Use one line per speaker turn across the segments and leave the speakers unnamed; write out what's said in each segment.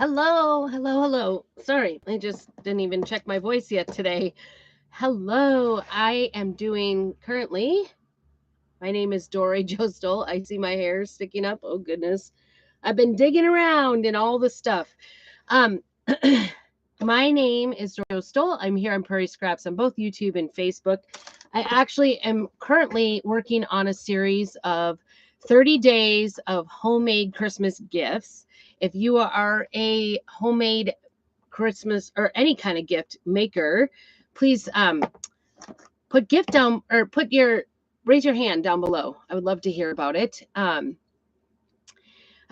Hello, hello, hello. Sorry, I just didn't even check my voice yet today. Hello, I am doing currently. My name is Dory Jostol. I see my hair sticking up. Oh goodness. I've been digging around and all the stuff. Um my name is Dory Jostol. I'm here on Prairie Scraps on both YouTube and Facebook. I actually am currently working on a series of 30 days of homemade Christmas gifts. If you are a homemade Christmas or any kind of gift maker, please put gift down or raise your hand down below. I would love to hear about it. I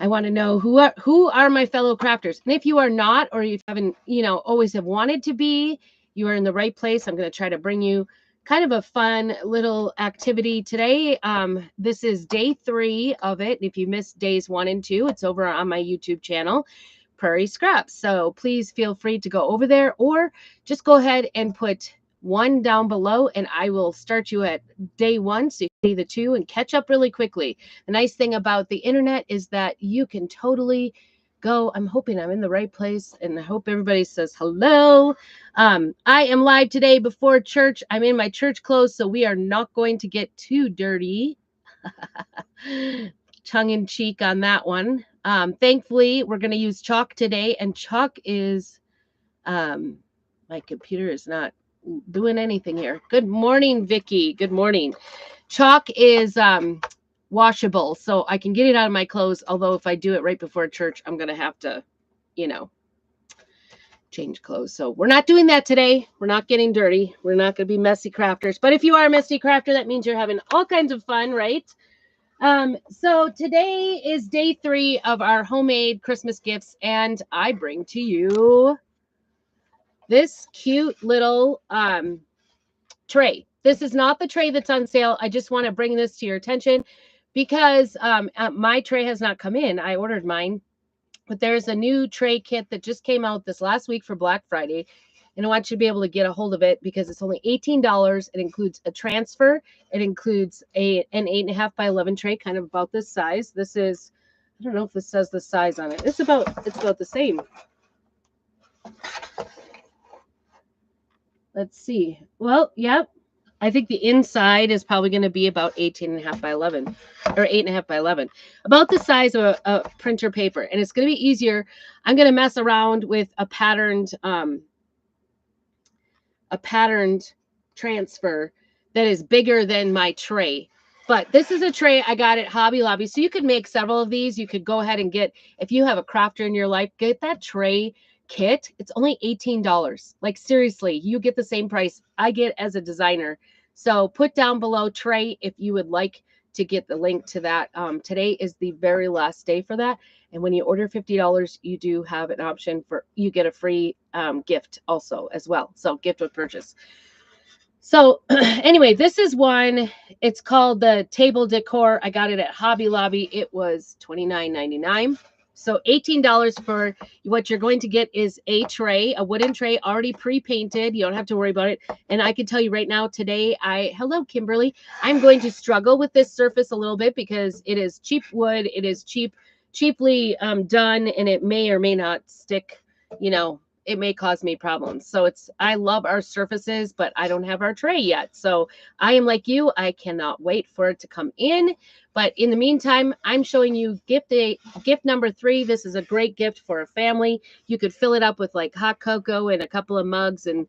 want to know who are my fellow crafters. And if you are not, or you haven't, always have wanted to be, you are in the right place. I'm going to try to bring you kind of a fun little activity today. This is day 3 of it. If you missed days 1 and 2, it's over on my YouTube channel, Prairie Scraps. So please feel free to go over there, or just go ahead and put 1 down below, and I will start you at day 1 so you can see the 2 and catch up really quickly. The nice thing about the internet is that you can totally go. I'm hoping I'm in the right place, and I hope everybody says hello. I am live today before church. I'm in my church clothes, so we are not going to get too dirty. Tongue in cheek on that one. Thankfully, we're going to use chalk today, and chalk is, my computer is not doing anything here. Good morning, Vicky. Good morning. Chalk is washable, so I can get it out of my clothes. Although if I do it right before church, I'm going to have to, change clothes. So we're not doing that today. We're not getting dirty. We're not going to be messy crafters. But if you are a messy crafter, that means you're having all kinds of fun, right? So today is day 3 of our homemade Christmas gifts, and I bring to you this cute little tray. This is not the tray that's on sale. I just want to bring this to your attention because my tray has not come in. I ordered mine, but there's a new tray kit that just came out this last week for Black Friday, and I want you to be able to get a hold of it because it's only $18. It includes a transfer. It includes an 8.5 by 11 tray, kind of about this size. This is, I don't know if this says the size on it. It's about the same. Let's see. Well, yep. I think the inside is probably going to be about 18.5 by 11 or 8.5 by 11, about the size of a printer paper. And it's going to be easier. I'm going to mess around with a patterned transfer that is bigger than my tray. But this is a tray I got at Hobby Lobby. So you could make several of these. You could go ahead and get, if you have a crafter in your life, get that tray kit. It's only $18. Like seriously, you get the same price I get as a designer. So put down below tray if you would like to get the link to that. Today is the very last day for that. And when you order $50, you do have an option for, you get a free gift also as well. So gift with purchase. So anyway, this is one. It's called the Table Decor. I got it at Hobby Lobby. It was $29.99. So $18 for what you're going to get is a tray, a wooden tray already pre-painted. You don't have to worry about it. And I can tell you right now today, hello, Kimberly. I'm going to struggle with this surface a little bit because it is cheap wood. It is cheaply done, and it may or may not stick, it may cause me problems. So I love our surfaces, but I don't have our tray yet. So I am like you. I cannot wait for it to come in. But in the meantime, I'm showing you gift number 3. This is a great gift for a family. You could fill it up with like hot cocoa and a couple of mugs and,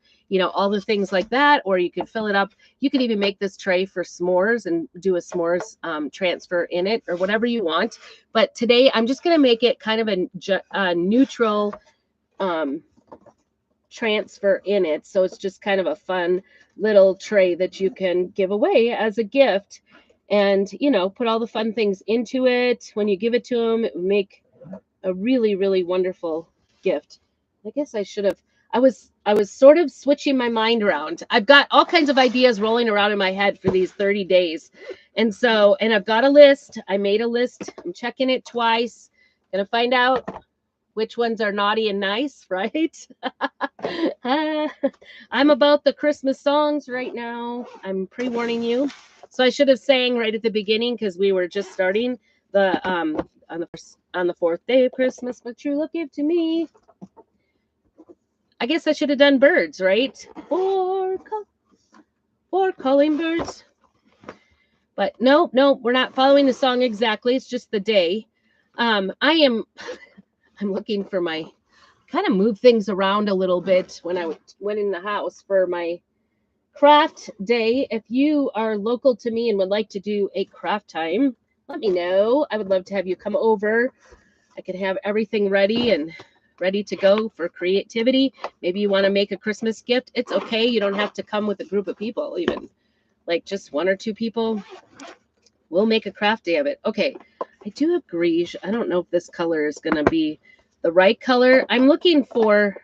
all the things like that. Or you could fill it up. You could even make this tray for s'mores and do a s'mores transfer in it or whatever you want. But today I'm just going to make it kind of a neutral transfer in it. So it's just kind of a fun little tray that you can give away as a gift and, put all the fun things into it. When you give it to them, it would make a really, really wonderful gift. I guess I was sort of switching my mind around. I've got all kinds of ideas rolling around in my head for these 30 days. And I've got a list. I made a list. I'm checking it twice. Gonna find out which ones are naughty and nice, right? I'm about the Christmas songs right now. I'm pre-warning you. So I should have sang right at the beginning because we were just starting the on the fourth day of Christmas, what true love give to me. I guess I should have done birds, right? Or calling birds. But no, we're not following the song exactly. It's just the day. I'm looking for my, kind of move things around a little bit when I went in the house for my craft day. If you are local to me and would like to do a craft time, let me know. I would love to have you come over. I could have everything ready to go for creativity. Maybe you want to make a Christmas gift. It's okay. You don't have to come with a group of people, even like just 1 or 2 people. We'll make a craft day of it. Okay. I do have greige. I don't know if this color is going to be the right color. I'm looking for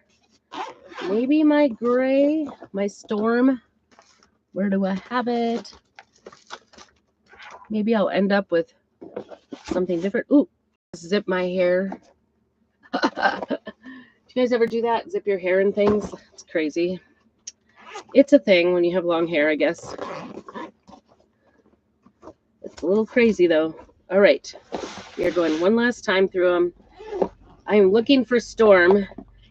maybe my gray, my storm. Where do I have it? Maybe I'll end up with something different. Ooh, zip my hair. Do you guys ever do that? Zip your hair and things? It's crazy. It's a thing when you have long hair, I guess. It's a little crazy, though. All right. We are going one last time through them. I'm looking for storm.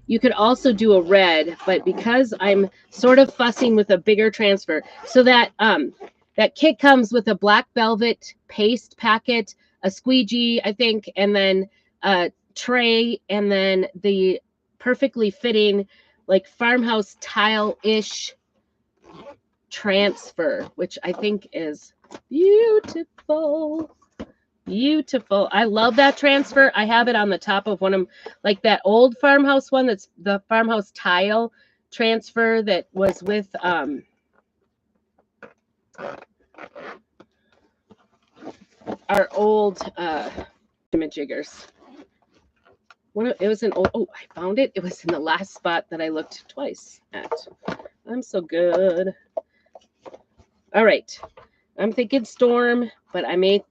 You could also do a red, but because I'm sort of fussing with a bigger transfer, so that that kit comes with a black velvet paste packet, a squeegee, I think, and then a tray, and then the perfectly fitting, like farmhouse tile-ish transfer, which I think is beautiful. Beautiful. I love that transfer. I have it on the top of one of them, like that old farmhouse one. That's the farmhouse tile transfer that was with our old jiggers. It was an old, oh, I found it. It was in the last spot that I looked twice at. I'm so good. All right. I'm thinking storm, but I may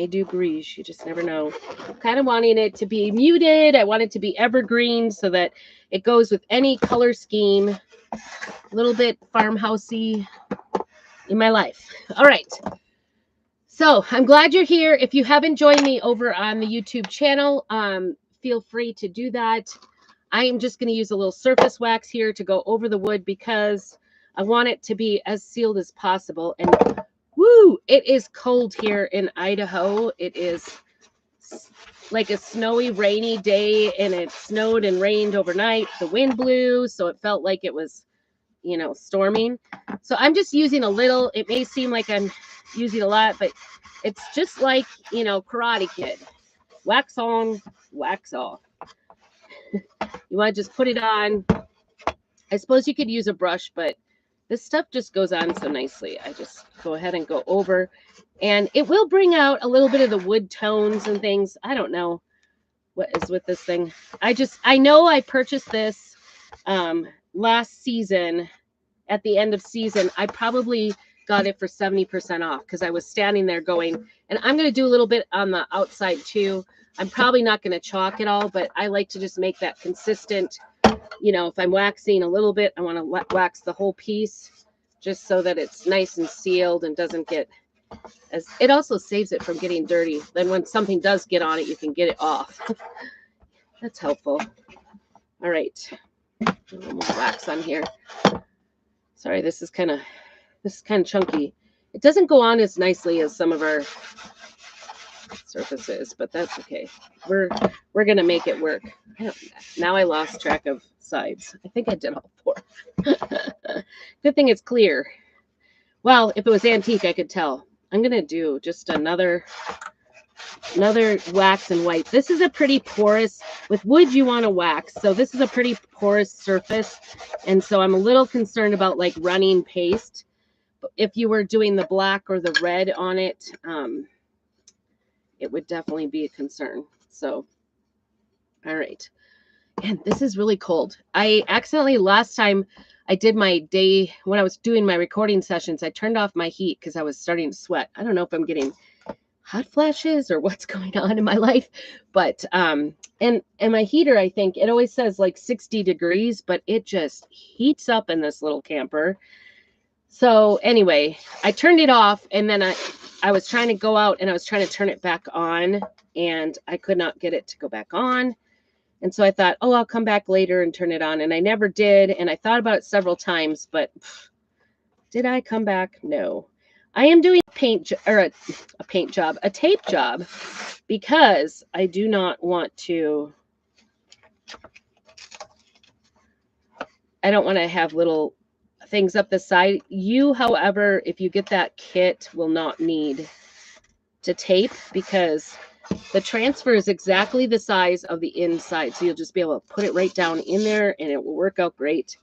do greige. You just never know. I'm kind of wanting it to be muted. I want it to be evergreen so that it goes with any color scheme. A little bit farmhousey in my life. All right. So I'm glad you're here. If you haven't joined me over on the YouTube channel, feel free to do that. I am just going to use a little surface wax here to go over the wood because I want it to be as sealed as possible. And woo, it is cold here in Idaho. It is like a snowy, rainy day, and it snowed and rained overnight. The wind blew, so it felt like it was, you know, storming. So I'm just using a little. It may seem like I'm using a lot, but it's just like, you know, Karate Kid. Wax on, wax off. You want to just put it on. I suppose you could use a brush, but this stuff just goes on so nicely. I just go ahead and go over, and it will bring out a little bit of the wood tones and things. I don't know what is with this thing. I know I purchased this last season. At the end of season, I probably got it for 70% off because I was standing there going, and I'm going to do a little bit on the outside too. I'm probably not going to chalk it all, but I like to just make that consistent. You know, if I'm waxing a little bit, I want to wax the whole piece just so that it's nice and sealed and doesn't get as, it also saves it from getting dirty. Then when something does get on it, you can get it off. That's helpful. All right. A little more wax on here. Sorry, this is kind of chunky. It doesn't go on as nicely as some of our surfaces, but that's okay. We're gonna make it work. Now I lost track of sides. I think I did all 4. Good thing it's clear. Well, if it was antique, I could tell. I'm gonna do just another wax and white. This is a pretty porous, with wood you want to wax, so this is a pretty porous surface, and so I'm a little concerned about like running paste. If you were doing the black or the red on it, it would definitely be a concern. So, all right. And this is really cold. I accidentally, last time I did my day, when I was doing my recording sessions, I turned off my heat because I was starting to sweat. I don't know if I'm getting hot flashes or what's going on in my life, but and my heater, I think it always says like 60 degrees, but it just heats up in this little camper. So anyway, I turned it off, and then I was trying to go out and I was trying to turn it back on, and I could not get it to go back on. And so I thought, oh, I'll come back later and turn it on. And I never did. And I thought about it several times, but did I come back? No. I am doing a tape job, because I do not want to, I don't want to have little things up the side. You, however, if you get that kit, will not need to tape, because the transfer is exactly the size of the inside. So you'll just be able to put it right down in there and it will work out great.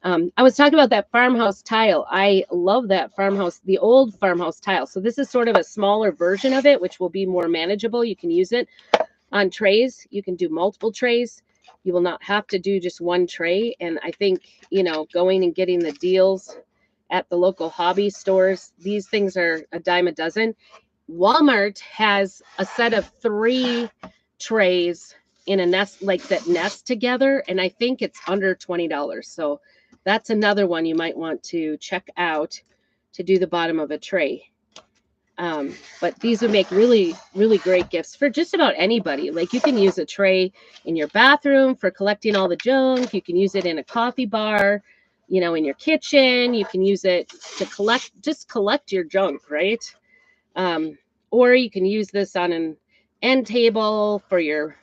I was talking about that farmhouse tile. I love that farmhouse, the old farmhouse tile. So this is sort of a smaller version of it, which will be more manageable. You can use it on trays. You can do multiple trays. You will not have to do just one tray. And I think, you know, going and getting the deals at the local hobby stores, these things are a dime a dozen. Walmart has a set of 3 trays in a nest, like that nest together, and I think it's under $20. So that's another one you might want to check out to do the bottom of a tray. But these would make really, really great gifts for just about anybody. Like, you can use a tray in your bathroom for collecting all the junk. You can use it in a coffee bar, you know, in your kitchen. You can use it to collect your junk, right? Or you can use this on an end table for your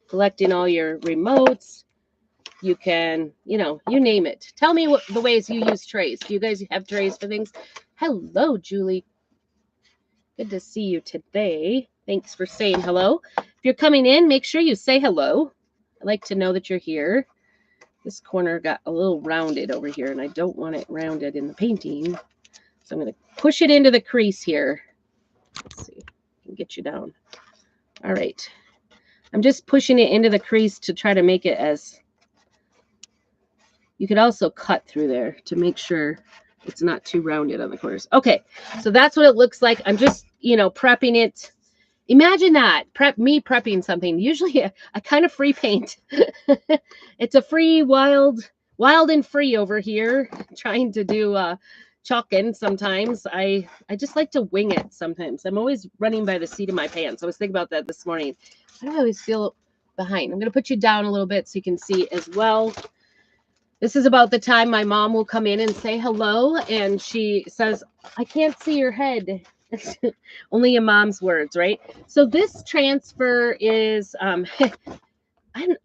collecting all your remotes. You can, you know, you name it. Tell me what the ways you use trays. Do you guys have trays for things? Hello, Julie. Good to see you today. Thanks for saying hello. If you're coming in, make sure you say hello. I like to know that you're here. This corner got a little rounded over here, and I don't want it rounded in the painting. So I'm going to push it into the crease here. Let's see. I can get you down. All right. I'm just pushing it into the crease to try to make it as... You could also cut through there to make sure it's not too rounded on the corners. Okay, so that's what it looks like. I'm just, you know, prepping it. Imagine that, me prepping something. Usually I kind of free paint. It's a free, wild and free over here, trying to do chalking sometimes. I just like to wing it sometimes. I'm always running by the seat of my pants. I was thinking about that this morning. Why do I always feel behind? I'm going to put you down a little bit so you can see as well. This is about the time my mom will come in and say hello, and she says, I can't see your head. Only a mom's words, right? So this transfer is, I'm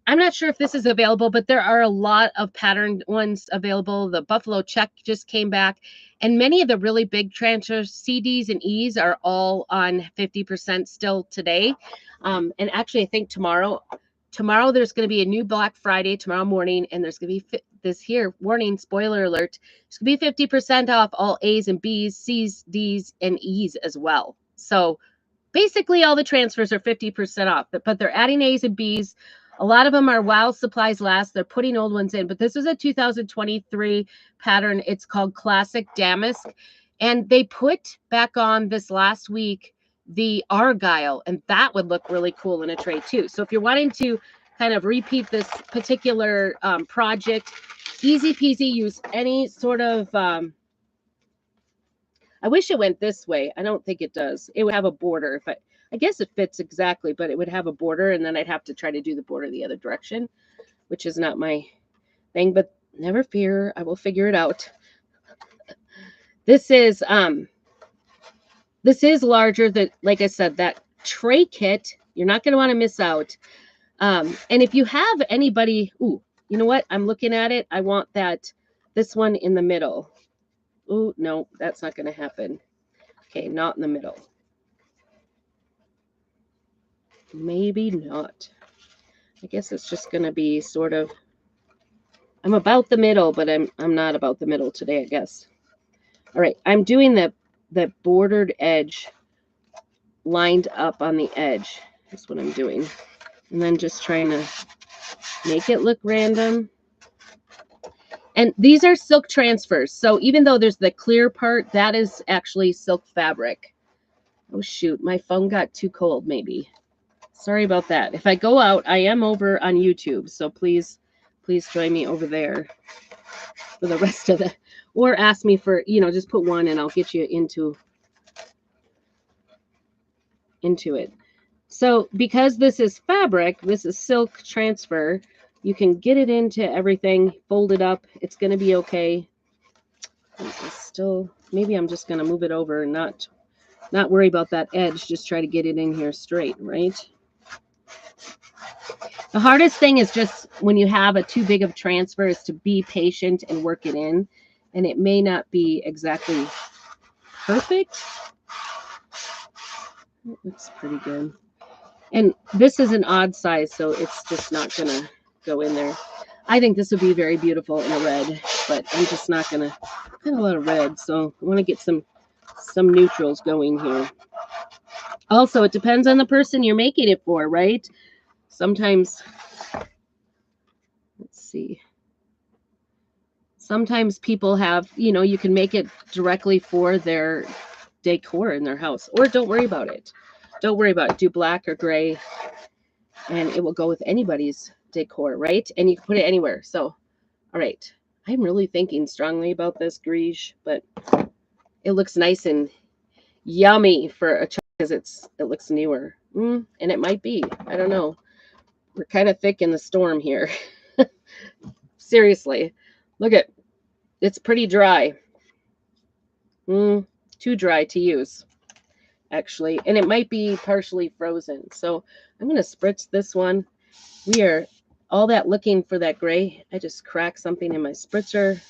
not sure if this is available, but there are a lot of patterned ones available. The Buffalo Check just came back, and many of the really big transfers, CDs and E's, are all on 50% still today. And actually, I think tomorrow there's going to be a new Black Friday tomorrow morning, and there's going to be this here warning, spoiler alert, it's going to be 50% off all A's and B's, C's, D's, and E's as well. So basically all the transfers are 50% off, but they're adding A's and B's. A lot of them are while supplies last. They're putting old ones in, but this is a 2023 pattern. It's called Classic Damask, and they put back on this last week the Argyle, and that would look really cool in a tray too. So if you're wanting to kind of repeat this particular project, easy peasy, use any sort of, I wish it went this way. I don't think it does. It would have a border. I guess it fits exactly, but it would have a border, and then I'd have to try to do the border the other direction, which is not my thing, but never fear, I will figure it out. This is larger than, like I said, that tray kit. You're not going to want to miss out. And if you have anybody, ooh, you know what? I'm looking at it. I want this one in the middle. Ooh, no, that's not going to happen. Okay, not in the middle. Maybe not. I guess it's just going to be sort of, I'm about the middle, but I'm not about the middle today, I guess. All right, I'm doing the bordered edge lined up on the edge. That's what I'm doing. And then just trying to make it look random. And these are silk transfers. So even though there's the clear part, that is actually silk fabric. Oh, shoot. My phone got too cold, maybe. Sorry about that. If I go out, I am over on YouTube. So please join me over there for the rest of the, or ask me for, you know, just put one and I'll get you into into it. So because this is fabric, this is silk transfer, you can get it into everything, fold it up. It's going to be okay. This is still, maybe I'm just going to move it over and not worry about that edge. Just try to get it in here straight, right? The hardest thing is just when you have a too big of transfer is to be patient and work it in. And it may not be exactly perfect. It looks pretty good. And this is an odd size, so it's just not going to go in there. I think this would be very beautiful in a red, but I'm just not going to. Got a lot of red, so I want to get some neutrals going here. Also, it depends on the person you're making it for, right? Sometimes, let's see. Sometimes people have, you know, you can make it directly for their decor in their house, or don't worry about it. Don't worry about it. Do black or gray, and it will go with anybody's decor, right? And you can put it anywhere. So, all right. I'm really thinking strongly about this grise, but it looks nice and yummy for a child because it looks newer. And it might be. I don't know. We're kind of thick in the storm here. Seriously. Look at, it's pretty dry. Too dry to use, actually. And it might be partially frozen. So I'm going to spritz this one. We are all that looking for that gray. I just cracked something in my spritzer.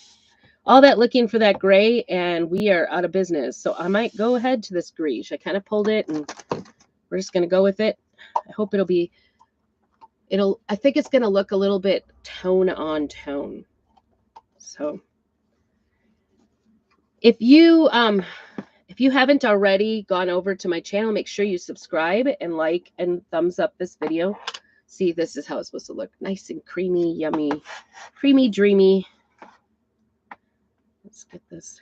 All that looking for that gray, and we are out of business. So I might go ahead to this grise. I kind of pulled it, and we're just going to go with it. I hope it'll be, I think it's going to look a little bit tone on tone. So if you haven't already gone over to my channel, make sure you subscribe and like and thumbs up this video. See, this is how it's supposed to look. Nice and creamy, yummy, creamy, dreamy. Let's get this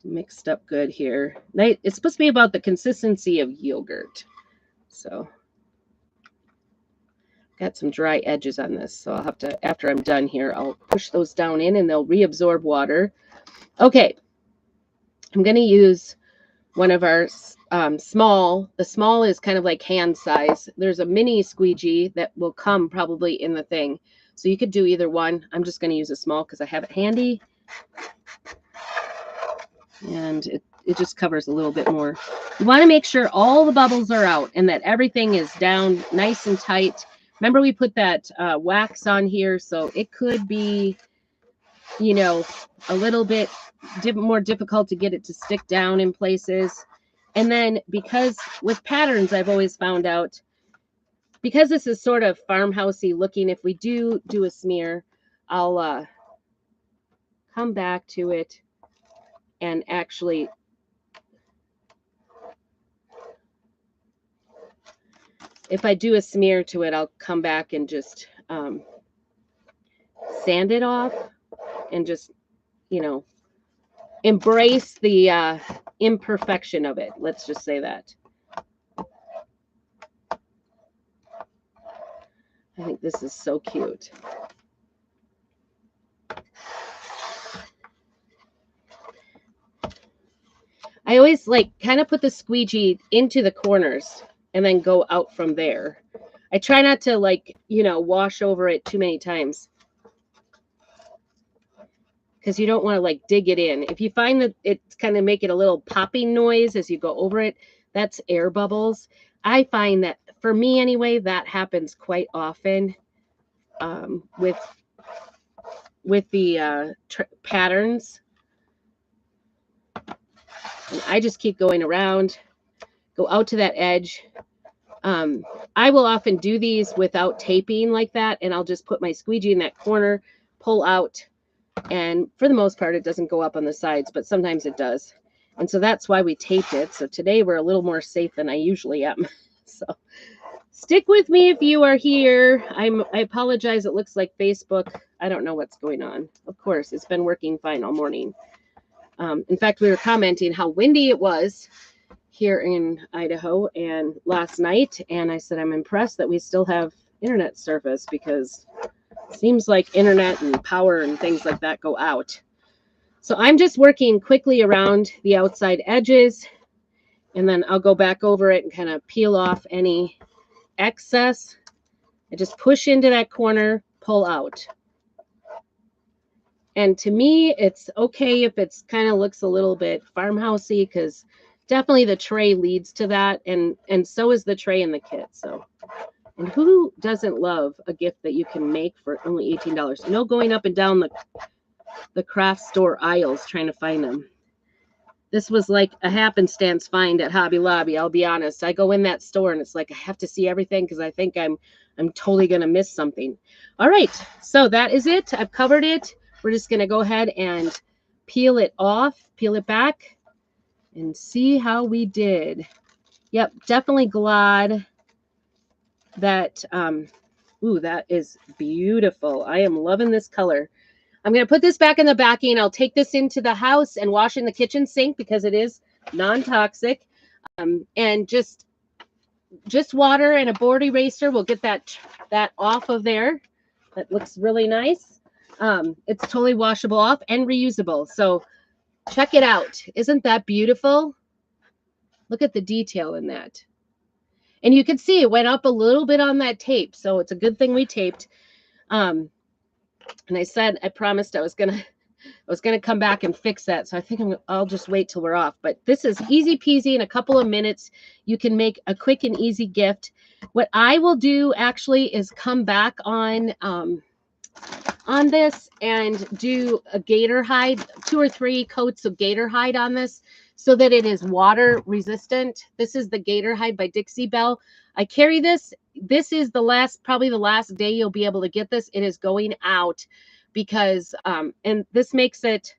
mixed up good here. It's supposed to be about the consistency of yogurt. So got some dry edges on this. So I'll have to, after I'm done here, I'll push those down in and they'll reabsorb water. Okay. I'm going to use one of our small. The small is kind of like hand size. There's a mini squeegee that will come probably in the thing. So you could do either one. I'm just going to use a small because I have it handy. And it just covers a little bit more. You want to make sure all the bubbles are out and that everything is down nice and tight. Remember, we put that wax on here, so it could be, you know, a little bit more difficult to get it to stick down in places. And then because with patterns, I've always found out, because this is sort of farmhousey looking, if we do a smear, I'll come back to it and actually if I do a smear to it, I'll come back and just sand it off and just, you know, embrace the imperfection of it. Let's just say that. I think this is so cute. I always like kind of put the squeegee into the corners and then go out from there. I try not to, like, you know, wash over it too many times because you don't want to like dig it in. If you find that it's kind of making a little popping noise as you go over it, that's air bubbles. I find that, for me anyway, that happens quite often with the patterns. And I just keep going around, go out to that edge. I will often do these without taping like that, and I'll just put my squeegee in that corner, pull out, and for the most part, it doesn't go up on the sides, but sometimes it does. And so that's why we taped it. So today we're a little more safe than I usually am. So stick with me if you are here. I apologize. It looks like Facebook. I don't know what's going on. Of course, it's been working fine all morning. In fact, we were commenting how windy it was here in Idaho and last night. And I said, I'm impressed that we still have internet service, because it seems like internet and power and things like that go out. So I'm just working quickly around the outside edges. And then I'll go back over it and kind of peel off any excess. I just push into that corner, pull out. And to me, it's okay if it's kind of looks a little bit farmhousey, because definitely the tray leads to that. And so is the tray in the kit. So, and who doesn't love a gift that you can make for only $18? No going up and down the craft store aisles trying to find them. This was like a happenstance find at Hobby Lobby. I'll be honest. I go in that store and it's like I have to see everything because I think I'm totally going to miss something. All right. So that is it. I've covered it. We're just going to go ahead and peel it off, peel it back, and see how we did. Yep, definitely glad that, ooh, that is beautiful. I am loving this color. I'm going to put this back in the backing. I'll take this into the house and wash in the kitchen sink because it is non-toxic. And just water and a board eraser will get that off of there. That looks really nice. It's totally washable off and reusable. So check it out. Isn't that beautiful? Look at the detail in that. And you can see it went up a little bit on that tape. So it's a good thing we taped. And I said, I promised I was gonna come back and fix that. So I think I'll just wait till we're off. But this is easy peasy. In a couple of minutes, you can make a quick and easy gift. What I will do actually is come back on this and do a gator hide, 2 or 3 coats of gator hide on this so that it is water resistant. This is the gator hide by Dixie Belle. I carry this. This is probably the last day you'll be able to get this. It is going out because, and this makes it,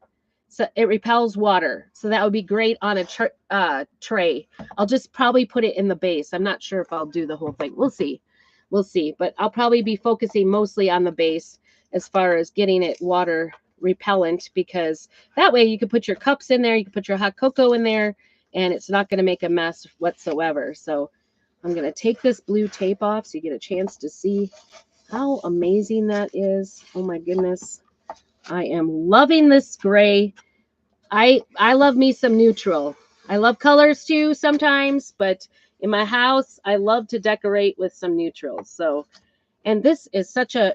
so it repels water. So that would be great on a tray. I'll just probably put it in the base. I'm not sure if I'll do the whole thing. We'll see. We'll see. But I'll probably be focusing mostly on the base as far as getting it water repellent, because that way you can put your cups in there. You can put your hot cocoa in there and it's not going to make a mess whatsoever. So I'm going to take this blue tape off so you get a chance to see how amazing that is. Oh my goodness. I am loving this gray. I love me some neutral. I love colors too sometimes, but in my house, I love to decorate with some neutrals. So, and this is such a,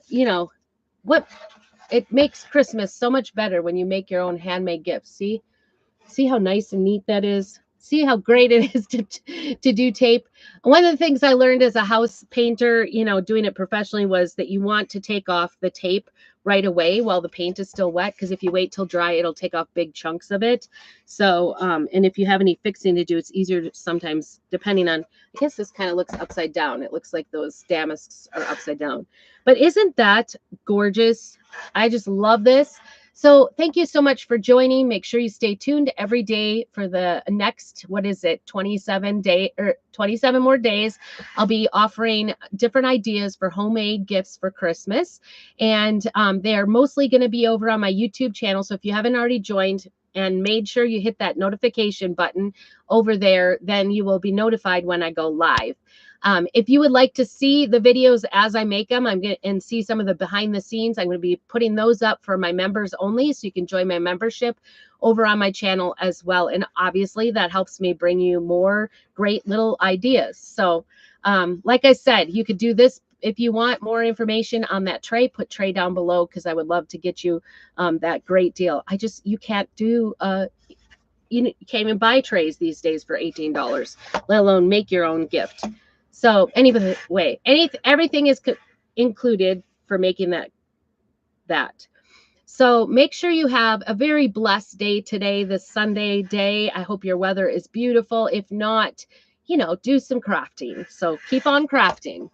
it makes Christmas so much better when you make your own handmade gifts. See how nice and neat that is? See how great it is to do tape. One of the things I learned as a house painter, doing it professionally, was that you want to take off the tape right away while the paint is still wet, because if you wait till dry, it'll take off big chunks of it. So, and if you have any fixing to do, it's easier to sometimes, depending on, I guess this kind of looks upside down. It looks like those damasks are upside down. But isn't that gorgeous? I just love this. So thank you so much for joining. Make sure you stay tuned every day for the next, 27 more days. I'll be offering different ideas for homemade gifts for Christmas. And they're mostly going to be over on my YouTube channel. So if you haven't already joined and made sure you hit that notification button over there, then you will be notified when I go live. If you would like to see the videos as I make them, and see some of the behind the scenes, I'm going to be putting those up for my members only. So you can join my membership over on my channel as well. And obviously that helps me bring you more great little ideas. So like I said, you could do this. If you want more information on that tray, put tray down below, because I would love to get you that great deal. You can't do, you can't even buy trays these days for $18, let alone make your own gift. So anyway, everything is included for making that. So make sure you have a very blessed day today, this Sunday day. I hope your weather is beautiful. If not, do some crafting. So keep on crafting.